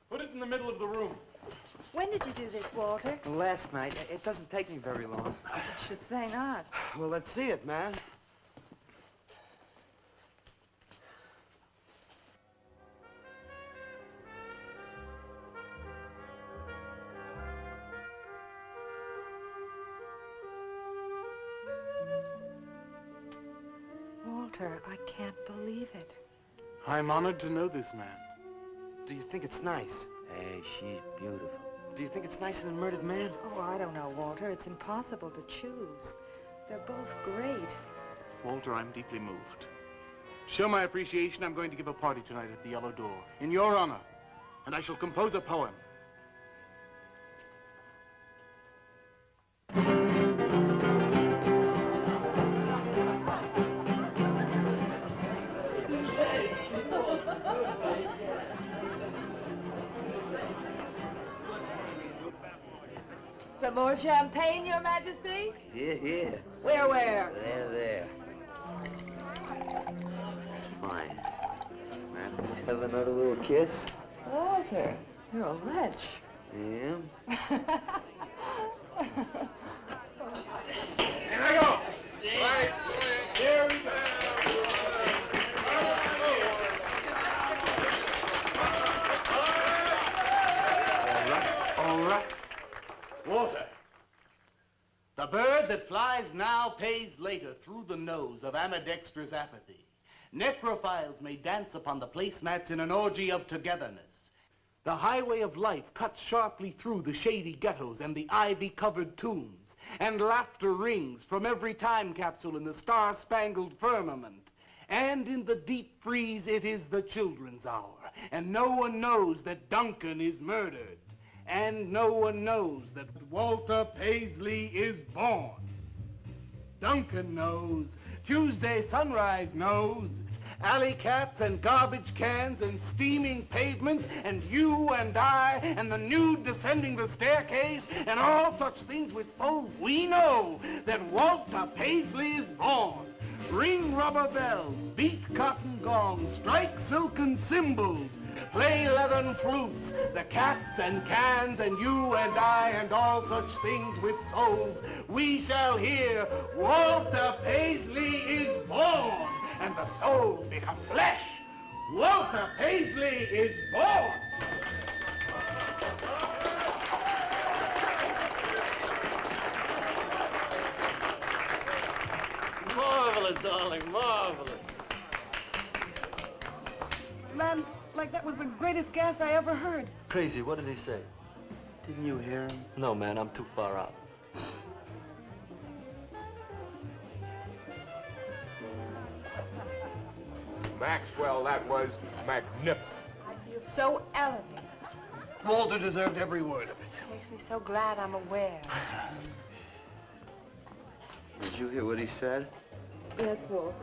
Put it in the middle of the room. When did you do this, Walter? Last night. It doesn't take me very long. I should say not. Well, let's see it, man. Walter, I can't believe it. I'm honored to know this man. Do you think it's nice? Hey, she's beautiful. Do you think it's nicer than Murdered Man? Oh, I don't know, Walter. It's impossible to choose. They're both great. Walter, I'm deeply moved. To show my appreciation, I'm going to give a party tonight at the Yellow Door, in your honor. And I shall compose a poem. Some more champagne, Your Majesty? Here, here. Where? There. That's fine. Man, let's have another little kiss. Walter, you're a wretch. Yeah. Here I go! Right, here we go! All right. Walter. The bird that flies now pays later through the nose of ambidextrous apathy. Necrophiles may dance upon the placemats in an orgy of togetherness. The highway of life cuts sharply through the shady ghettos and the ivy-covered tombs, and laughter rings from every time capsule in the star-spangled firmament. And in the deep freeze, it is the children's hour, and no one knows that Duncan is murdered. And no one knows that Walter Paisley is born. Duncan knows. Tuesday Sunrise knows. Alley cats and garbage cans and steaming pavements and you and I and the nude descending the staircase and all such things with souls, we know that Walter Paisley is born. Ring rubber bells, beat cotton gongs, strike silken cymbals, play leathern flutes, the cats and cans and you and I and all such things with souls. We shall hear Walter Paisley is born, and the souls become flesh. Walter Paisley is born. Marvelous, darling, marvelous. Man, like that was the greatest gas I ever heard. Crazy, what did he say? Didn't you hear him? No, man, I'm too far out. Maxwell, that was magnificent. I feel so elegant. Walter deserved every word of it. Makes me so glad I'm aware. Did you hear what he said? Yes, Walter.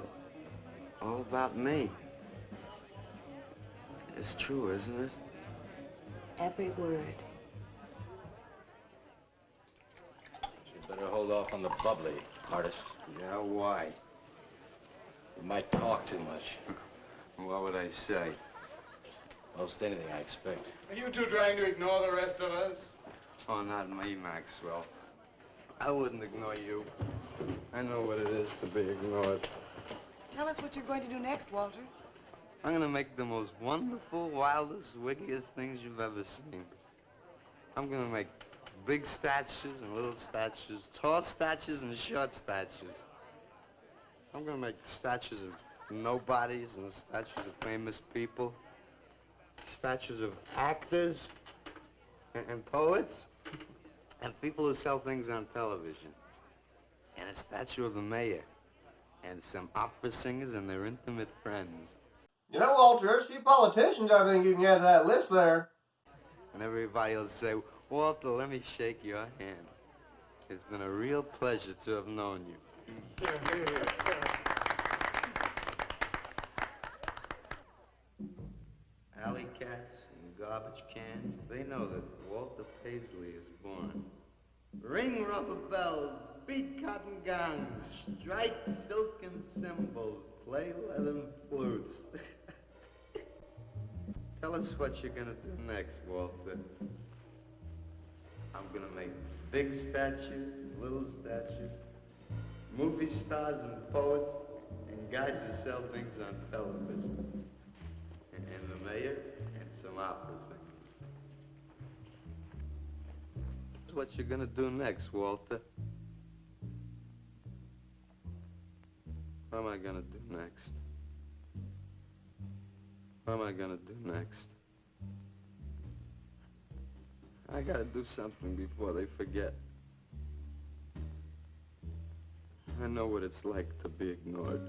All about me. It's true, isn't it? Every word. You better hold off on the bubbly, artist. Yeah, why? You might talk too much. What would I say? Most anything, I expect. Are you two trying to ignore the rest of us? Oh, not me, Maxwell. I wouldn't ignore you. I know what it is to be ignored. Tell us what you're going to do next, Walter. I'm gonna make the most wonderful, wildest, wickedest things you've ever seen. I'm gonna make big statues and little statues, tall statues and short statues. I'm gonna make statues of nobodies and statues of famous people, statues of actors, and poets, and people who sell things on television, and a statue of the mayor, and some opera singers and their intimate friends. You know, Walter, there's a few politicians I think you can add to that list there. And everybody will say, Walter, let me shake your hand. It's been a real pleasure to have known you. Alley cats and garbage cans, they know that Walter Paisley is born. Ring rubber bells, beat cotton gongs, strike silken cymbals, play leathern flutes. Tell us what you're gonna do next, Walter. I'm gonna make big statues, little statues, movie stars and poets, and guys who sell things on television. And the mayor and some opera singers. That's what you're gonna do next, Walter. What am I gonna do next? What am I gonna do next? I gotta do something before they forget. I know what it's like to be ignored.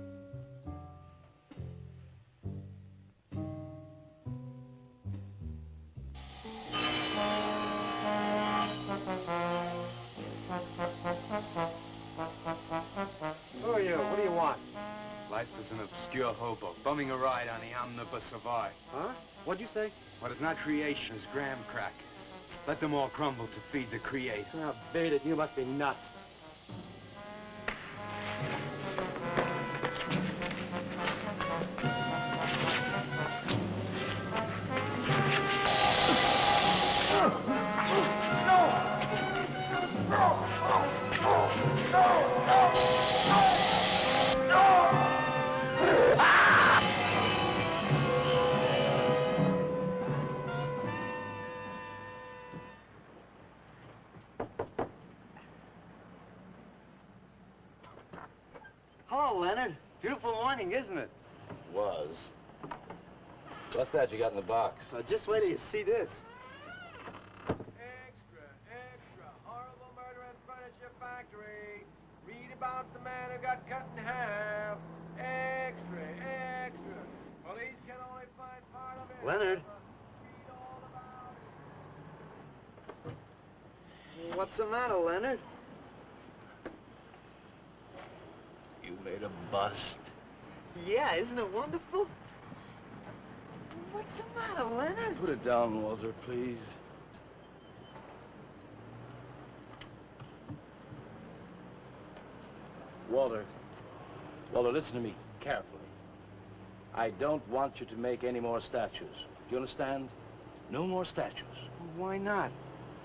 Who are you? What do you want? Life is an obscure hobo, bumming a ride on the omnibus of art. Huh? What'd you say? What is not creation is graham crackers. Let them all crumble to feed the creator. Oh, beat it. You must be nuts. Hello, Leonard. Beautiful morning, isn't it? Was. What's that you got in the box? Just wait till you see this. Horrible murder at furniture factory. Read about the man who got cut in half. Extra, extra. Police can only find part of it. Leonard. Read all about it. What's the matter, Leonard? You made a bust. Yeah, isn't it wonderful? What's the matter, Leonard? Put it down, Walter, please. Walter, listen to me carefully. I don't want you to make any more statues. Do you understand? No more statues. Why not?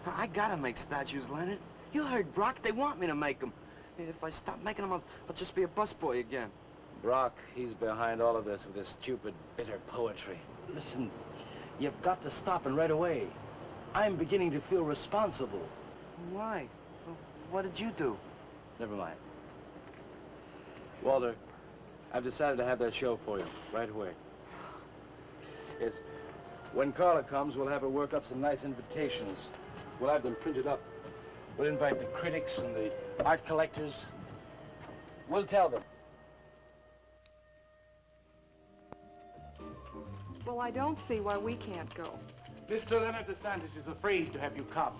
I gotta make statues, Leonard. You heard Brock. They want me to make them. If I stop making them, I'll just be a busboy again. Brock, he's behind all of this with his stupid, bitter poetry. Listen, you've got to stop and right away. I'm beginning to feel responsible. Why? What did you do? Never mind. Walter, I've decided to have that show for you right away. Yes. When Carla comes, we'll have her work up some nice invitations. We'll have them printed up. We'll invite the critics and the art collectors. We'll tell them. Well, I don't see why we can't go. Mr. Leonard DeSantis is afraid to have you come.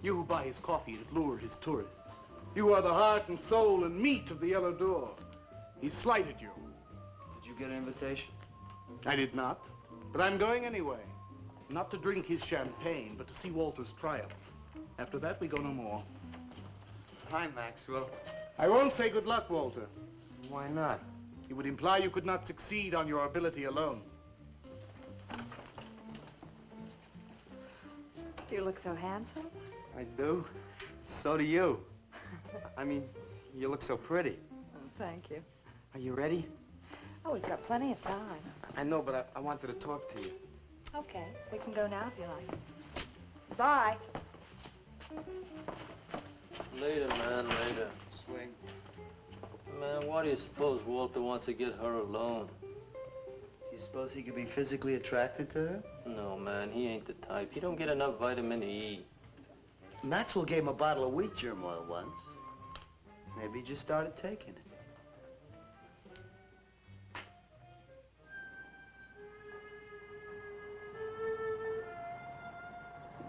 You who buy his coffee that lure his tourists. You are the heart and soul and meat of the Yellow Door. He slighted you. Did you get an invitation? I did not, but I'm going anyway. Not to drink his champagne, but to see Walter's triumph. After that, we go no more. Hi, Maxwell. I won't say good luck, Walter. Why not? It would imply you could not succeed on your ability alone. You look so handsome. I do. So do you. I mean, you look so pretty. Oh, thank you. Are you ready? Oh, we've got plenty of time. I know, but I wanted to talk to you. Okay, we can go now if you like. Bye. Later, man, later. Swing. Man, why do you suppose Walter wants to get her alone? Do you Suppose he could be physically attracted to her? No, man, he ain't the type. He don't get enough vitamin E. Maxwell gave him a bottle of wheat germ oil once. Maybe he just started taking it.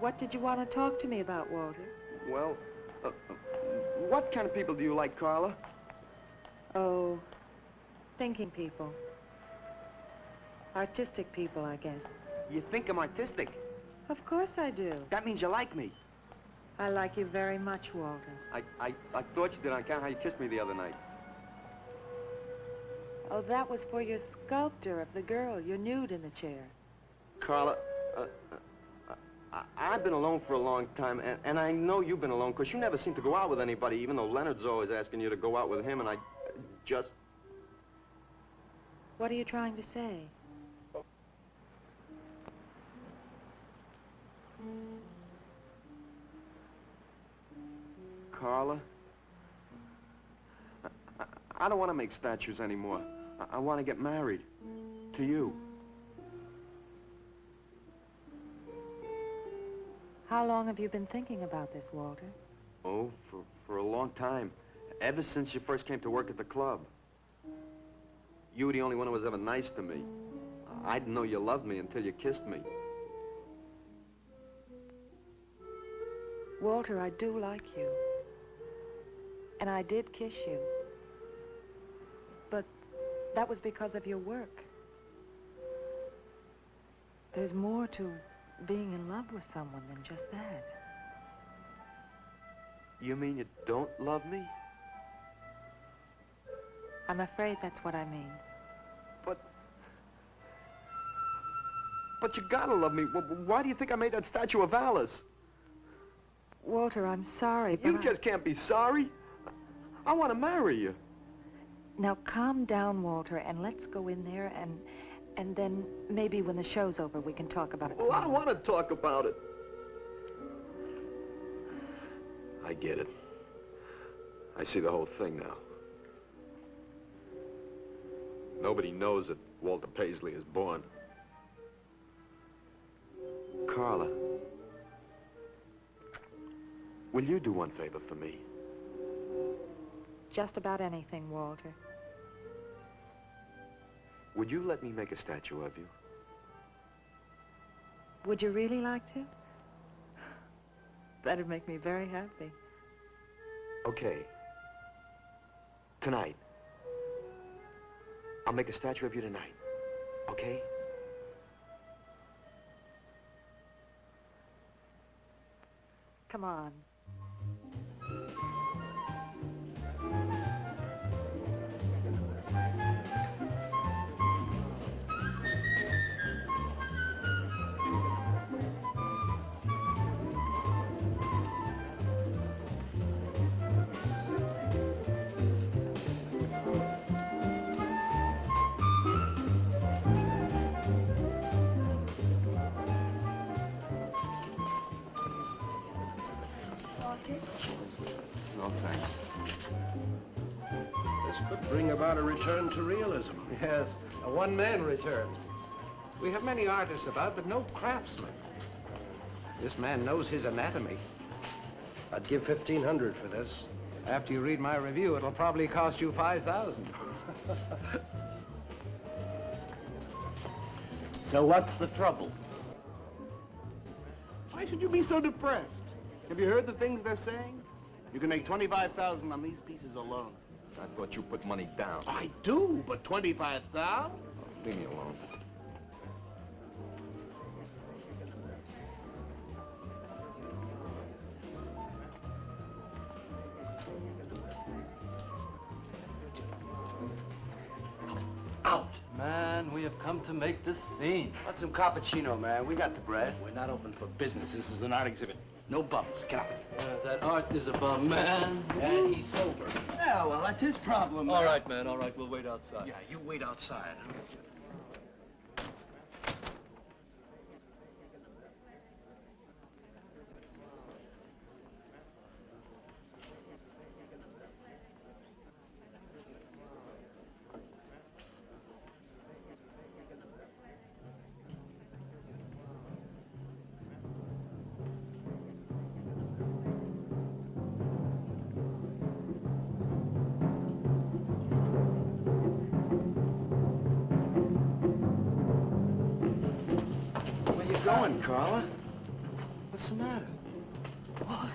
What did you want to talk to me about, Walter? Well, what kind of people do you like, Carla? Oh, thinking people. Artistic people, I guess. You think I'm artistic? Of course I do. That means you like me. I like you very much, Walter. I thought you did on account of how you kissed me the other night. Oh, that was for your sculptor of the girl, your nude in the chair. Carla, I've been alone for a long time, and I know you've been alone, because you never seem to go out with anybody, even though Leonard's always asking you to go out with him, and I just... What are you trying to say? Carla, I don't want to make statues anymore. I want to get married. To you. How long have you been thinking about this, Walter? Oh, for a long time. Ever since you first came to work at the club. You were the only one who was ever nice to me. I didn't know you loved me until you kissed me. Walter, I do like you. And I did kiss you. But that was because of your work. There's more to being in love with someone than just that. You mean you don't love me? I'm afraid that's what I mean. But you gotta love me. Why do you think I made that statue of Alice? Walter, I'm sorry, but You just can't be sorry. I want to marry you. Now calm down, Walter, and let's go in there and then maybe when the show's over we can talk about it. Well, I don't want to talk about it. I get it. I see the whole thing now. Nobody knows that Walter Paisley is born. Carla, will you do one favor for me? Just about anything, Walter. Would you let me make a statue of you? Would you really like to? That'd make me very happy. Okay. Tonight. I'll make a statue of you tonight. Okay? Come on. No, thanks. This could bring about a return to realism. Yes, a one-man return. We have many artists about, but no craftsmen. This man knows his anatomy. I'd give $1,500 for this. After you read my review, it'll probably cost you $5,000. So what's the trouble? Why should you be so depressed? Have you heard the things they're saying? You can make $25,000 on these pieces alone. I thought you put money down. I do, but $25,000? Leave me alone. Out! Man, we have come to make this scene. Want some cappuccino, man? We got the bread. We're not open for business. This is an art exhibit. No bums. Get out. That art is a bum, man. And he's sober. Yeah, well, that's his problem. All right, man, all right. We'll wait outside. Yeah, you wait outside. going, Carla? What's the matter? Walter,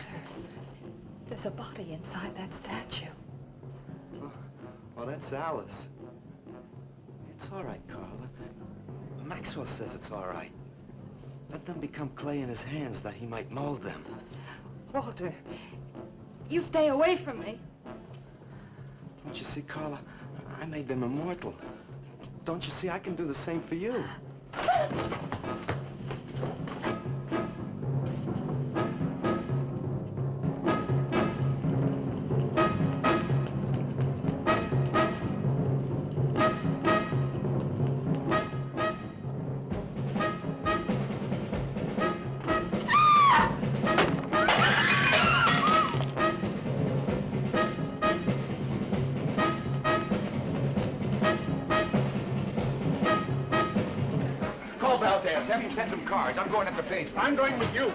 there's a body inside that statue. Oh, that's Alice. It's all right, Carla. Maxwell says it's all right. Let them become clay in his hands that he might mold them. Walter, you stay away from me. Don't you see, Carla? I made them immortal. Don't you see, I can do the same for you. Have him set some cards. I'm going up the basement. I'm going with you.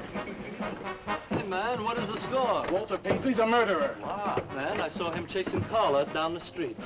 Hey, man, what is the score? Walter Paisley's a murderer. Ah, man, I saw him chasing Carla down the street.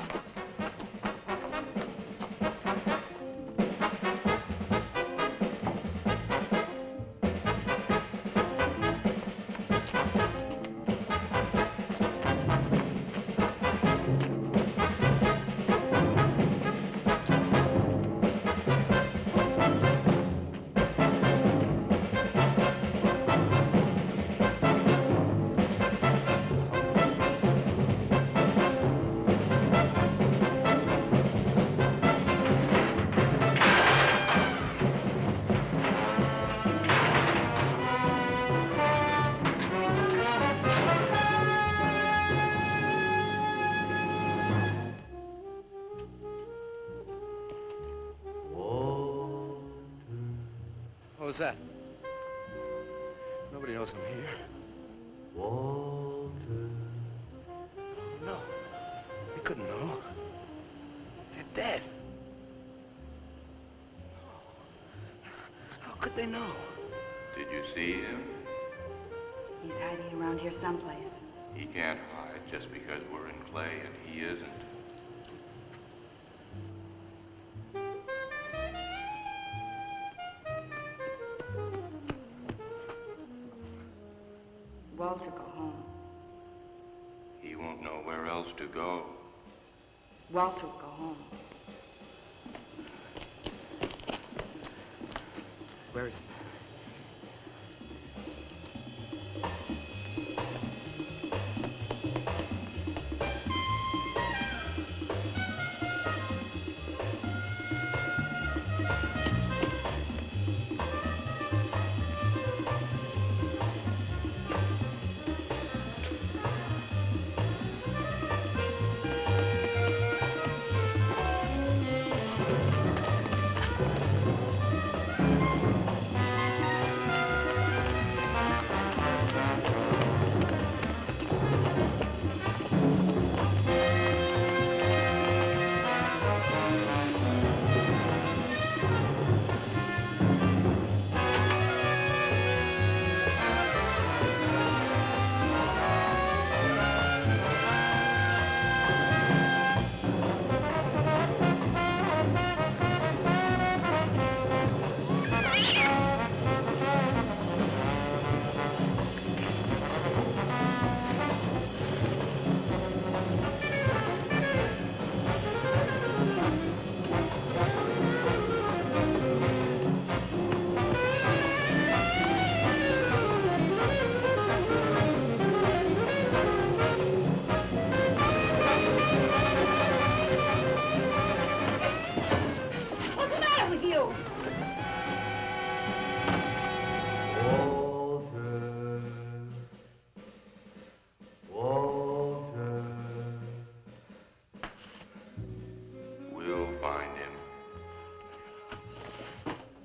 What was that? Nobody knows I'm here. Walter. No. They couldn't know. They're dead. How could they know? Did you see him? He's hiding around here someplace. He can't hide just because we're in clay and he isn't. Walter, go home. He won't know where else to go. Walter, go home. Where is he?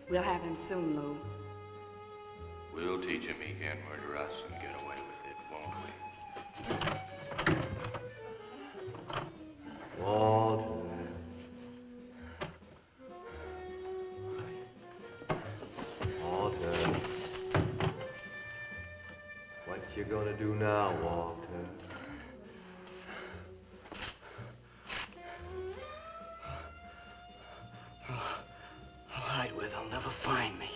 We'll have him soon, Lou. We'll teach him he can't murder us and get away with it, won't we? Walter. Walter. What you gonna do now, Walter? I'll hide where they'll never find me.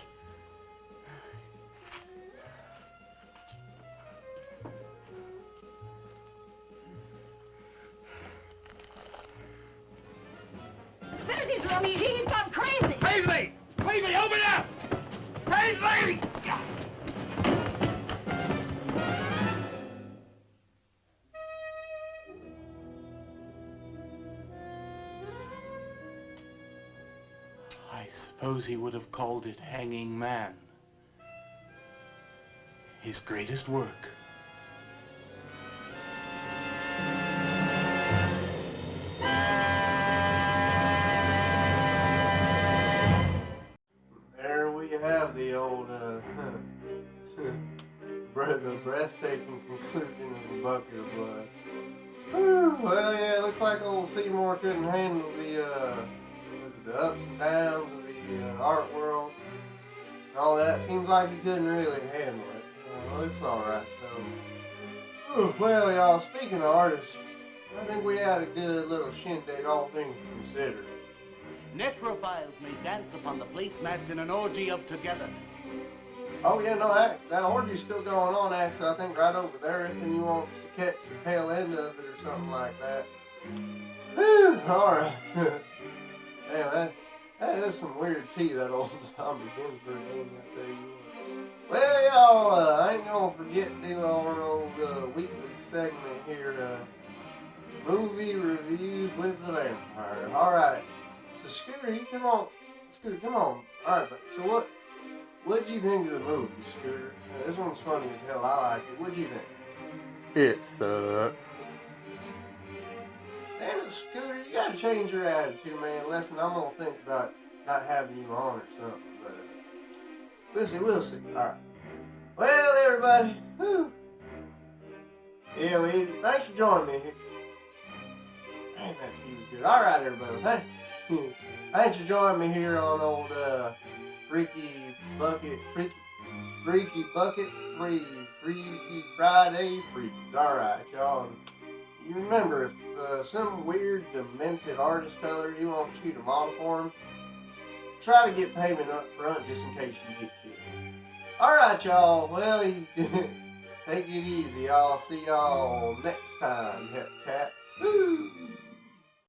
I mean, he's gone crazy. Paisley! Paisley, open up! Paisley! I suppose he would have called it Hanging Man. His greatest work. There we have the old, the breathtaking conclusion of a bucket of blood. Whew, well, yeah, it looks like old Seymour couldn't handle the ups and downs of the art world and all that. Seems like he couldn't really handle it. It's alright, though. Well, y'all, speaking of artists, I think we had a good little shindig, all things considered. Necrophiles may dance upon the placemats in an orgy of togetherness. Oh, yeah, no, that orgy's still going on, actually. I think right over there, if you want to catch the tail end of it or something like that. Whew, alright. Damn, that's some weird tea, that old zombie Ginsburg name, I tell you what. Well, y'all, I ain't gonna forget to do our old weekly segment here, movie reviews with the vampire. Alright, so Scooter, you come on. Scooter, come on. Alright, so what'd you think of the movie, Scooter? This one's funny as hell. I like it. What'd you think? It sucked. Damn it, Scooter, you gotta change your attitude, man. Listen, I'm gonna think about not having you on or something, but we'll see. Alright. Well, everybody, whew. Yeah, well, thanks for joining me here. Man, that tea was good. Alright, everybody, thanks for joining me here on old, Freaky Bucket Freaky Friday Freebies. Alright, y'all. You remember, if some weird, demented artist color you want you to model for him, try to get payment up front just in case you get killed. Alright, y'all. Well, take it easy. I'll see y'all next time, Hep Cats. Woo!